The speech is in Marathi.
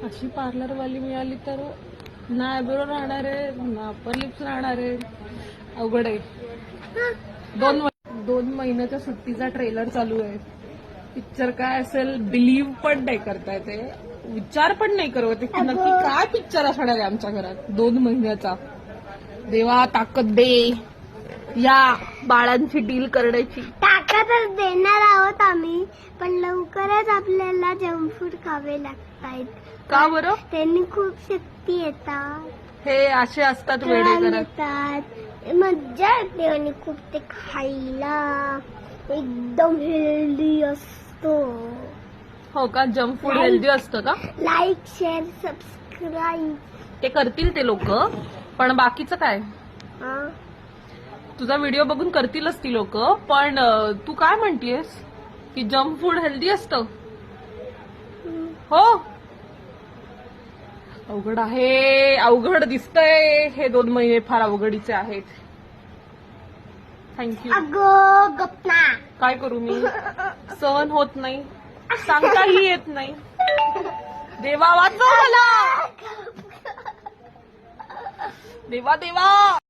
अशी पार्लरवाली मिळाली तर ना आयब्रो राहणार आहे ना अप्पर लिप्स राहणार आहे. अवघड आहे. 2 महिन्याच्या सुट्टीचा ट्रेलर चालू आहे. पिक्चर काय असेल बिलीव्ह पण नाही करता येते, विचार पण नाही करत की नक्की काय पिक्चर असणार आहे आमच्या घरात 2 महिन्याचा. देवा ताकद दे या बाळांची डील करण्याची. ताकदच देणार आहोत आम्ही, पण लवकरच आपल्याला जंक फूड खावे लागतायत. का बरं? त्यांनी खूप शक्ती येतात, हे असे असतात वेडे करत. येतात, मज्जा येते आणि खूप ते खायला एकदम हेल्दी असतो. हो का? जंक फूड हेल्दी असतं का? लाईक शेअर सबस्क्राईब ते करतील ते लोक, पण बाकीचं काय? तुझा व्हिडिओ बघून करतीलच ती लोक, पण तू काय म्हणतीयस की जंक फूड हेल्दी असतं? हो, अवघड आहे. अवघड दिसतंय. हे 2 महिने फार अवघडीचे आहेत. थँक्यू. अगं गप्पा. काय करू मी? सहन होत नाही, सांगताही येत नाही. देवा वाचव मला. देवा देवा.